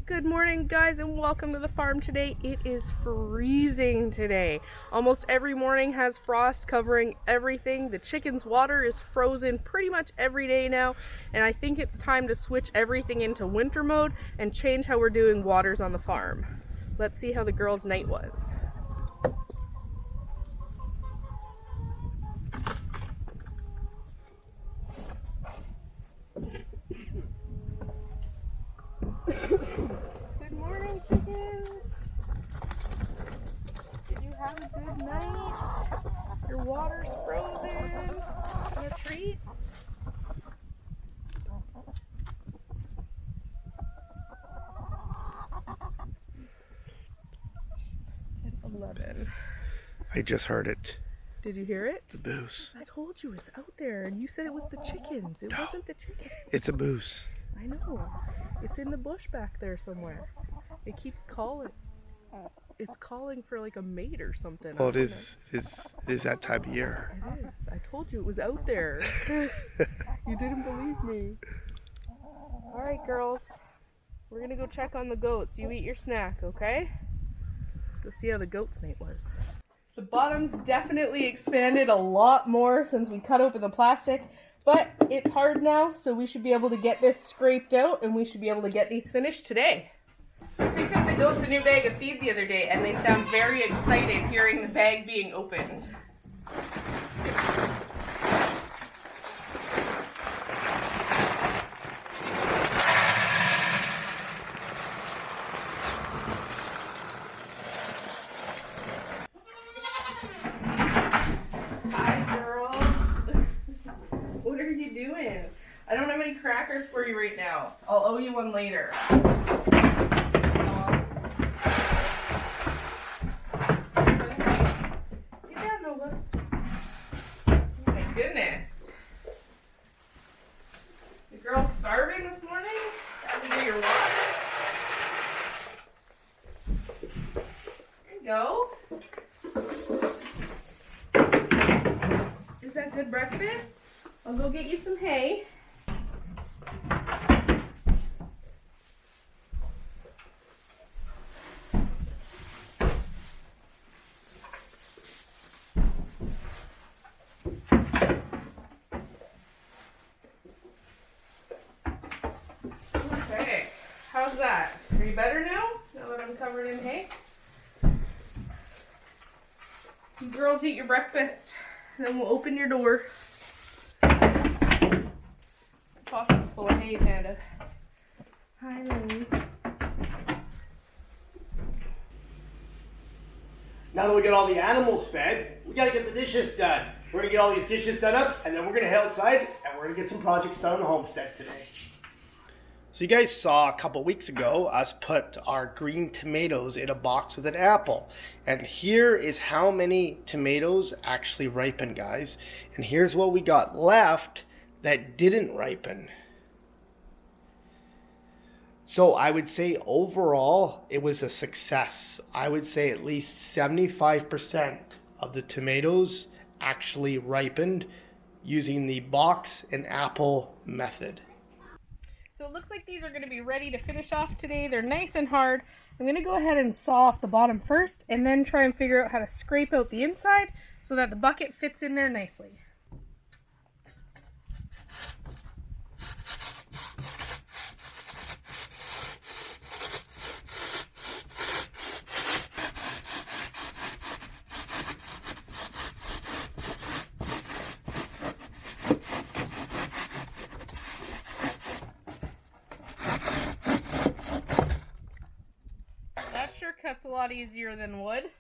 Good morning, guys, and welcome to the farm today. It is freezing today. Almost every morning has frost covering everything. The chickens' water is frozen pretty much every day now, and I think it's time to switch everything into winter mode and change how we're doing waters on the farm. Let's see how the girls' night was. Good morning, chickens. Did you have a good night? Your water's frozen. Want a treat? 11. I just heard it. Did you hear it? The moose. I told you it's out there, and you said it was the chickens. It wasn't the chickens. It's a moose. I know. It's in the bush back there somewhere. It keeps calling. It's calling for like a mate or something. Well, it is that time of year. It is. I told you it was out there. You didn't believe me. All right, girls. We're gonna go check on the goats. You eat your snack, okay? Let's go see how the goat's night was. The bottom's definitely expanded a lot more since we cut open the plastic, but it's hard now, so we should be able to get this scraped out and we should be able to get these finished today. I picked up the goats a new bag of feed the other day, and they sound very excited hearing the bag being opened. Hi, girls. What are you doing? I don't have any crackers for you right now. I'll owe you one later. Goodness. The girl's starving this morning? Had to do your water? There you go. Is that good breakfast? I'll go get you some hay. How's that? Are you better now that I'm covered in hay? You girls eat your breakfast, and then we'll open your door. The pocket's full of hay, Panda. Hi, Lily. Now that we got all the animals fed, we gotta get the dishes done. We're gonna get all these dishes done up, and then we're gonna head outside, and we're gonna get some projects done on the homestead today. So you guys saw a couple weeks ago us put our green tomatoes in a box with an apple. And here is how many tomatoes actually ripen, guys. And here's what we got left that didn't ripen. So I would say overall it was a success. I would say at least 75% of the tomatoes actually ripened using the box and apple method. So it looks like these are going to be ready to finish off today. They're nice and hard. I'm going to go ahead and saw off the bottom first and then try and figure out how to scrape out the inside so that the bucket fits in there nicely. Cuts a lot easier than wood.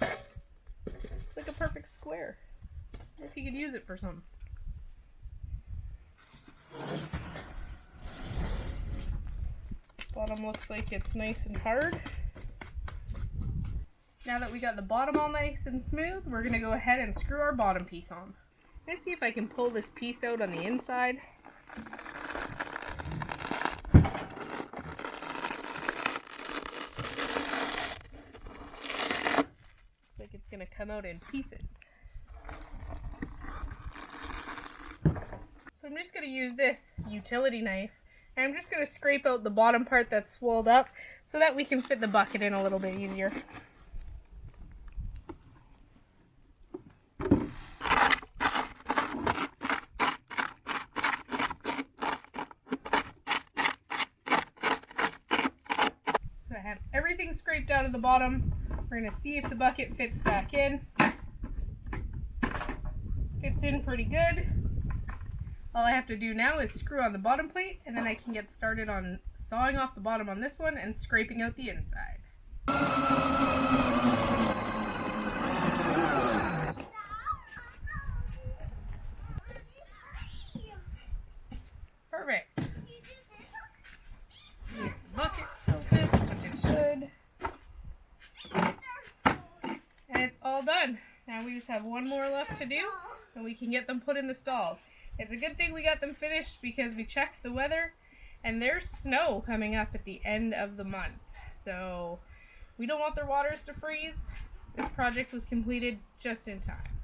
It's like a perfect square. If you could use it for something. Bottom looks like it's nice and hard. Now that we got the bottom all nice and smooth, we're gonna go ahead and screw our bottom piece on. Let's see if I can pull this piece out on the inside. It's going to come out in pieces. So I'm just going to use this utility knife And I'm just going to scrape out the bottom part that's swelled up so that we can fit the bucket in a little bit easier. So I have everything scraped out of the bottom. We're going to see if the bucket fits back in. Fits in pretty good. All I have to do now is screw on the bottom plate, and then I can get started on sawing off the bottom on this one and scraping out the inside. Perfect. See if the bucket still fits, which it should. And it's all done. Now we just have one more left to do, and we can get them put in the stalls. It's a good thing we got them finished because we checked the weather, and there's snow coming up at the end of the month. So we don't want their waters to freeze. This project was completed just in time.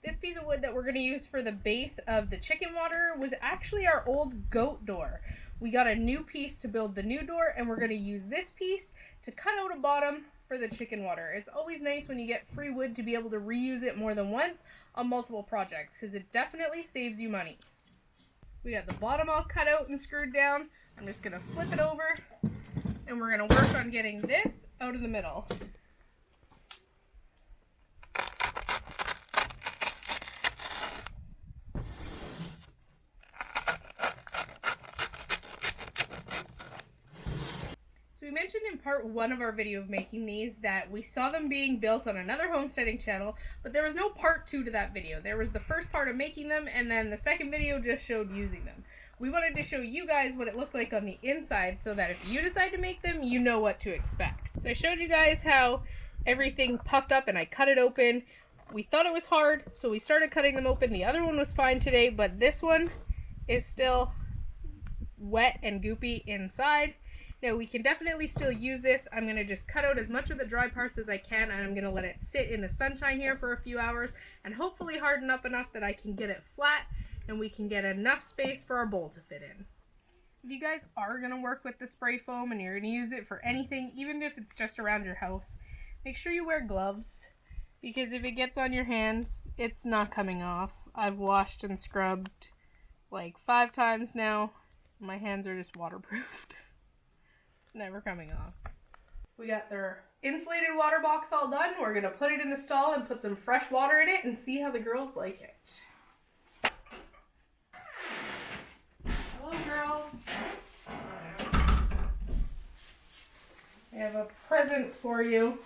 This piece of wood that we're going to use for the base of the chicken water was actually our old goat door. We got a new piece to build the new door, and we're going to use this piece to cut out a bottom for the chicken water. It's always nice when you get free wood to be able to reuse it more than once on multiple projects, because it definitely saves you money. We got the bottom all cut out and screwed down. I'm just going to flip it over, and we're going to work on getting this out of the middle. So we mentioned in part 1 of our video of making these that we saw them being built on another homesteading channel, but there was no part 2 to that video. There was the first part of making them, and then the second video just showed using them. We wanted to show you guys what it looked like on the inside so that if you decide to make them, you know what to expect. So I showed you guys how everything puffed up and I cut it open. We thought it was hard, so we started cutting them open. The other one was fine today, but this one is still wet and goopy inside. Now we can definitely still use this. I'm going to just cut out as much of the dry parts as I can, and I'm going to let it sit in the sunshine here for a few hours and hopefully harden up enough that I can get it flat and we can get enough space for our bowl to fit in. If you guys are going to work with the spray foam and you're going to use it for anything, even if it's just around your house, make sure you wear gloves, because if it gets on your hands, it's not coming off. I've washed and scrubbed like 5 times now. My hands are just waterproofed. It's never coming off. We got their insulated water box all done. We're going to put it in the stall and put some fresh water in it and see how the girls like it. Hello, girls. I have a present for you.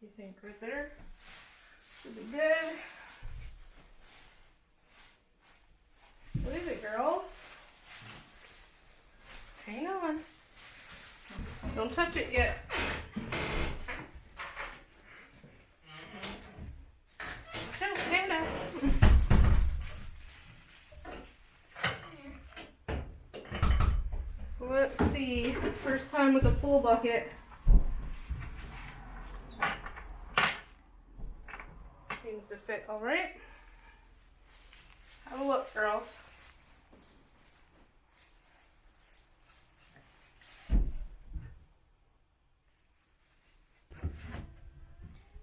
You think right there? Should be good. What is it, girls? Hang on. Don't touch it yet. Show Panda. Let's see. First time with a full bucket. Seems to fit all right. Have a look, girls.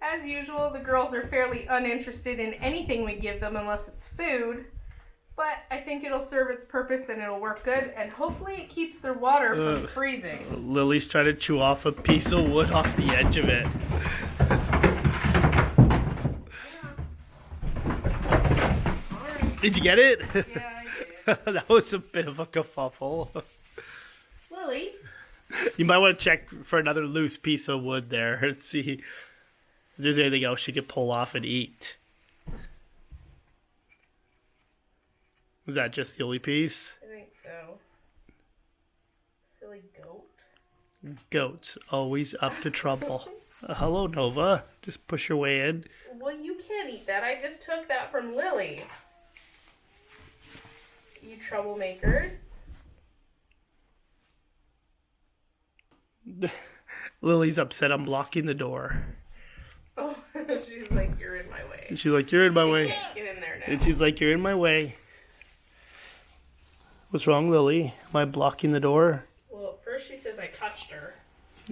As usual, the girls are fairly uninterested in anything we give them unless it's food, but I think it'll serve its purpose and it'll work good, and hopefully it keeps their water from freezing. Lily's trying to chew off a piece of wood off the edge of it. Right. Did you get it? Yeah, I did. That was a bit of a kerfuffle. Lily? You might want to check for another loose piece of wood there and see if there's anything else she could pull off and eat. Was that just the only piece? I think so. Silly goat. Goats, always up to trouble. Hello, Nova. Just push your way in. Well, you can't eat that. I just took that from Lily. You troublemakers. Lily's upset I'm blocking the door. Oh, she's like, you're in my way. And she's like, you're in my You way. can't get in there And she's like, you're in my way. What's wrong, Lily? Am I blocking the door? Well, first she says I touched her.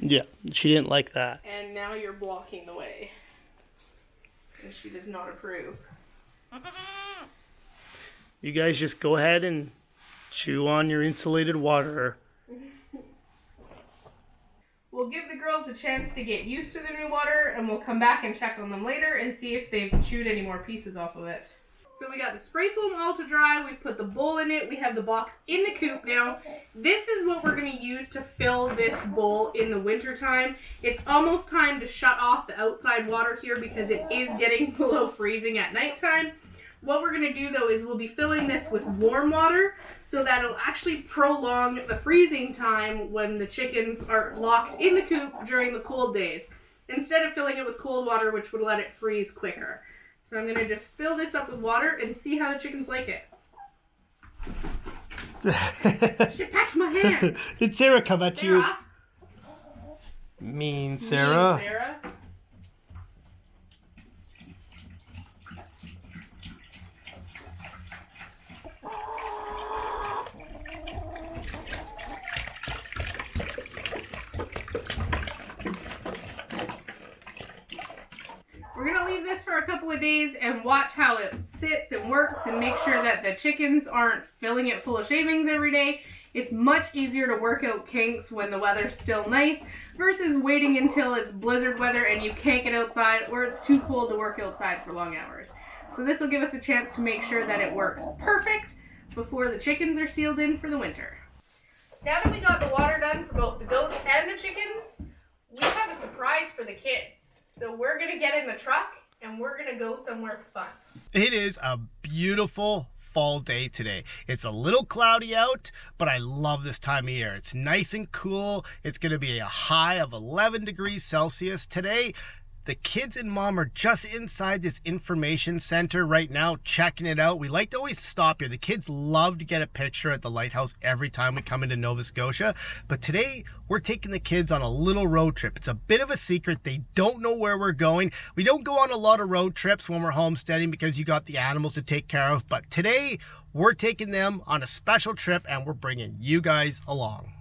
Yeah, she didn't like that. And now you're blocking the way. And she does not approve. You guys just go ahead and chew on your insulated water. We'll give the girls a chance to get used to the new water, and we'll come back and check on them later and see if they've chewed any more pieces off of it. So we got the spray foam all to dry, we've put the bowl in it, we have the box in the coop now. This is what we're going to use to fill this bowl in the winter time. It's almost time to shut off the outside water here because it is getting below freezing at nighttime. What we're going to do though is we'll be filling this with warm water so that it'll actually prolong the freezing time when the chickens are locked in the coop during the cold days, instead of filling it with cold water, which would let it freeze quicker. So I'm going to just fill this up with water and see how the chickens like it. She packed my hand. Did Sarah come at Sarah? you? Mean Sarah. Mean Sarah. We're going to leave this for a couple of days and watch how it sits and works and make sure that the chickens aren't filling it full of shavings every day. It's much easier to work out kinks when the weather's still nice versus waiting until it's blizzard weather and you can't get outside or it's too cold to work outside for long hours. So this will give us a chance to make sure that it works perfect before the chickens are sealed in for the winter. Now that we got the water done for both the goats and the chickens, we have a surprise for the kids. So we're going to get in the truck and we're going to go somewhere fun. It is a beautiful fall day today. It's a little cloudy out, but I love this time of year. It's nice and cool. It's going to be a high of 11 degrees Celsius today. The kids and mom are just inside this information center right now, checking it out. We like to always stop here. The kids love to get a picture at the lighthouse every time we come into Nova Scotia. But today, we're taking the kids on a little road trip. It's a bit of a secret. They don't know where we're going. We don't go on a lot of road trips when we're homesteading because you got the animals to take care of. But today, we're taking them on a special trip and we're bringing you guys along.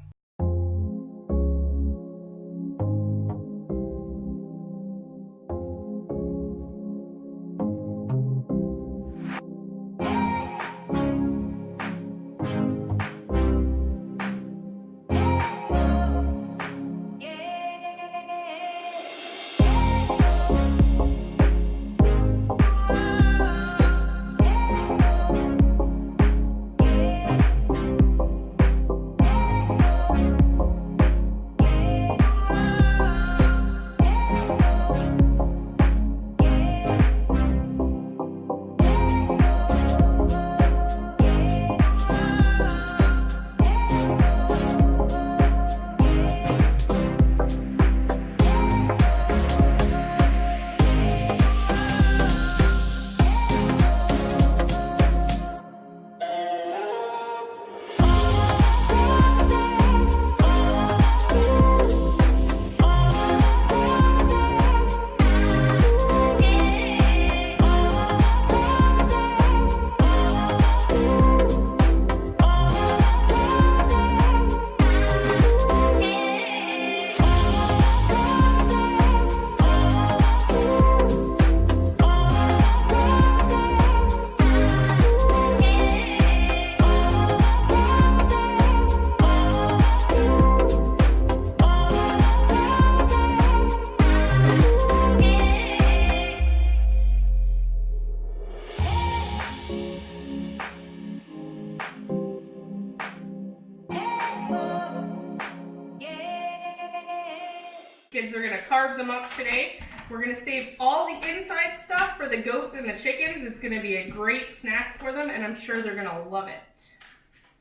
Kids are gonna carve them up today. We're gonna save all the inside stuff for the goats and the chickens. It's gonna be a great snack for them and I'm sure they're gonna love it.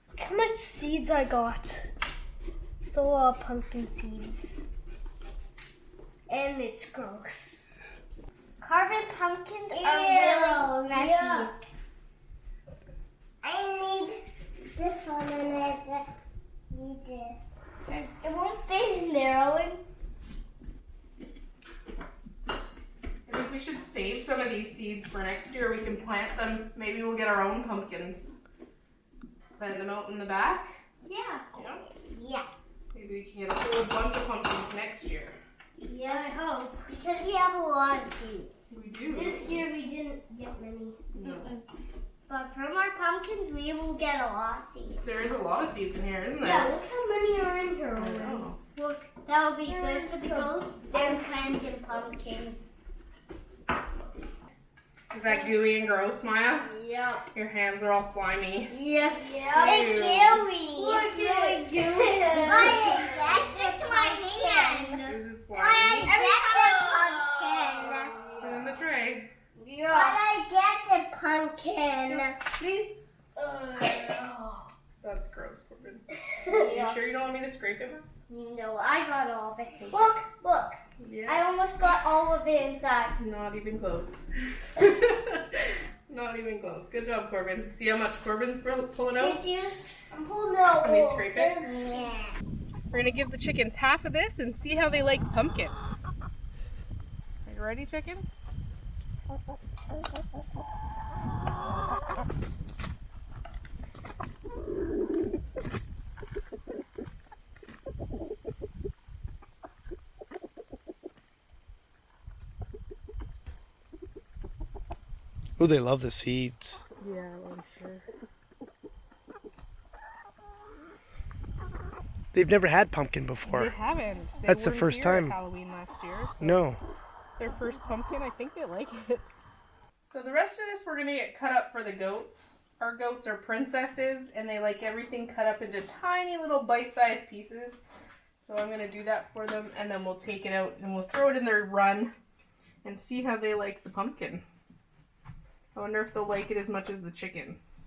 Look how much seeds I got. It's a lot of pumpkin seeds. And it's gross. Carving pumpkins are really messy. Yuck. I need this one and I need this. It won't fit in there, Owen. I think we should save some of of these seeds for next year. We can plant them. Maybe we'll get our own pumpkins. Plant them out in the back. Yeah. Yeah. Yeah. Maybe we can get a whole bunch of pumpkins next year. Yeah, I hope. Because we have a lot of seeds. We do. This year we didn't get many. No. But from our pumpkins, we will get a lot of seeds. There is a lot of seeds in here, isn't there? Yeah, look how many are in here I already. know. Look, that will be good for the goats and planting pumpkins. Is that gooey and gross, Maya? Yep. Your hands are all slimy. Yes. Ew. It's gooey. Look, really gooey. I stick to my hand. Is it slimy? I get the pumpkin. Put it in the tray. Yeah. I get the pumpkin. That's gross, Corbin. You sure you don't want me to scrape it? No, I got all of it. Look, look. Yeah. I almost got all of it inside. Not even close. Not even close. Good job, Corbin. See how much Corbin's pulling out? I'm pulling out. Can we scrape it? Yeah. We're gonna give the chickens half of this and see how they like pumpkin. Are you ready, chicken? Oh, they love the seeds. Yeah, I'm sure. They've never had pumpkin They before. haven't. They That's the weren't first here at time. Halloween last year. So No. it's their first pumpkin. I think they like it. So the rest of this we're gonna get cut up for the goats. Our goats are princesses and they like everything cut up into tiny little bite-sized pieces. So I'm gonna do that for them and then we'll take it out and we'll throw it in their run and see how they like the pumpkin. I wonder if they'll like it as much as the chickens.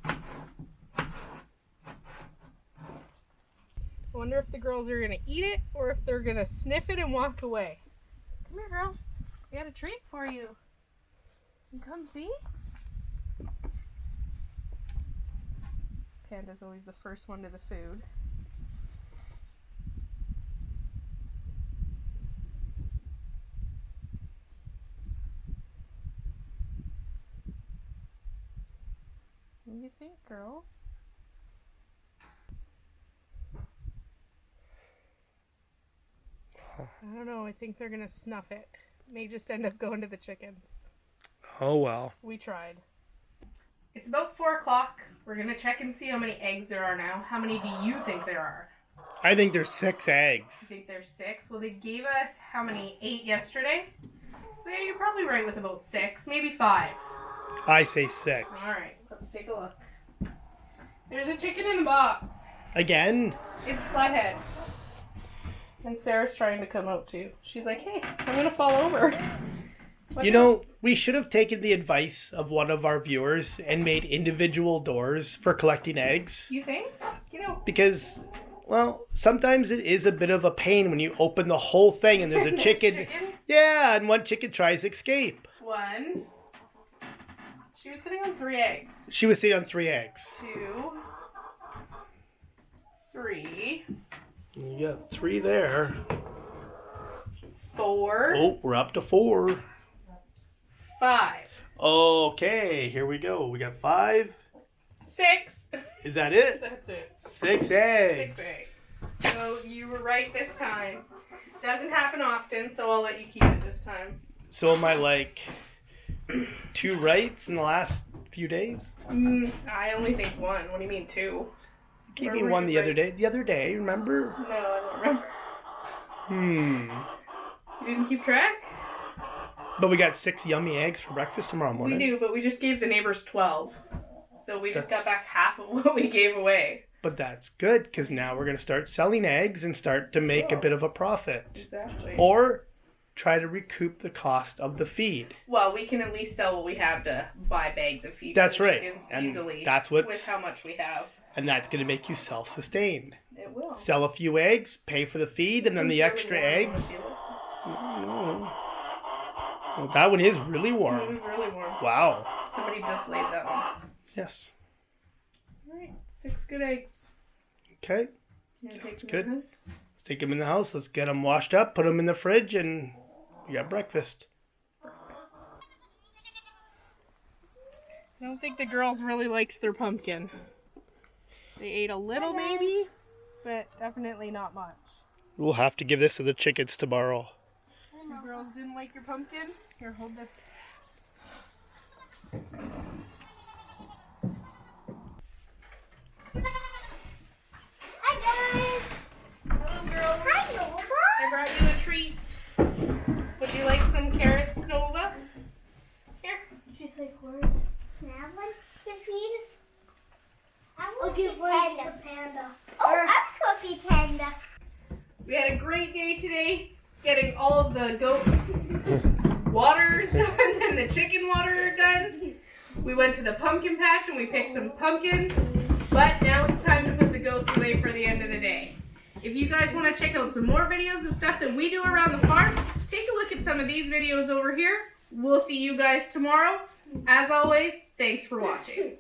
I wonder if the girls are gonna eat it or if they're gonna sniff it and walk away. Come here, girls. We got a treat for you. You come see? Panda's always the first one to the food. What do you think, girls? I don't know. I think they're gonna snuff it. May just end up going to the chickens. Oh, well. We tried. It's about 4 o'clock. We're gonna check and see how many eggs there are now. How many do you think there are? I think there's 6 You eggs. think there's 6? Well, they gave us how many? 8 yesterday. So yeah, you're probably right with about 6, maybe 5. I say 6. All right, let's take a look. There's a chicken in the box. Again? It's Flathead. And Sarah's trying to come out too. She's like, hey, I'm gonna fall over. What You the- know, we should have taken the advice of one of our viewers and made individual doors for collecting eggs. You think? You know, Because, well, sometimes it is a bit of a pain when you open the whole thing and there's a There's chicken. chickens? Yeah, and one chicken tries to escape. 1. She was sitting on 3 eggs. She was sitting on 3 eggs. 2, 3, You got 3 there. 4, Oh, we're up to 4. 5, Okay, here we go. We got 5. 6. Is that it? That's it. 6 eggs. 6 eggs. So you were right this time. Doesn't happen often, so I'll let you keep it this time. So am I like 2 rights in the last few days? I only think 1. What do you mean 2? Gave Where me were one you the other right? day. The other day, remember? No, I don't remember. You didn't keep track? But we got 6 yummy eggs for breakfast tomorrow We morning. do, but we just gave the neighbors 12. So we just That's- got back half of what we gave away. But that's good because now we're going to start selling eggs and start to make a bit of a profit. Exactly. Or try to recoup the cost of the feed. Well, we can at least sell what we have to buy bags of feed. That's for the right. chickens And easily. that's what's- with how much we have. And that's going to make you self-sustained. It will. Sell a few eggs, pay for the feed, and then the Seems extra really warm. eggs. Wanna Well, that one is really feel it? It warm. was really warm. Wow. Somebody just laid that one. Yes. Alright, 6 good eggs. Okay. You gonna take Sounds them good. in the house? Let's take them in the house. Let's get them washed up, put them in the fridge, and we got breakfast. I don't think the girls really liked their pumpkin. They ate a little maybe, but definitely not much. We'll have to give this to the chickens tomorrow. You girls didn't like your pumpkin? Here, hold this. Hi guys. Hello girls. Hi Nova. I brought you a treat. Would you like some carrots, Nova? Here. She's like, where's? Can I have one? Cookies? I'll give one to Panda. Oh, I'm Cookie Panda. We had a great day today, getting all of the goat waters done and the chicken water done. We went to the pumpkin patch and we picked some pumpkins, but now it's time to put the goats away for the end of the day. If you guys want to check out some more videos of stuff that we do around the farm, take a look at some of these videos over here. We'll see you guys tomorrow. As always, thanks for watching.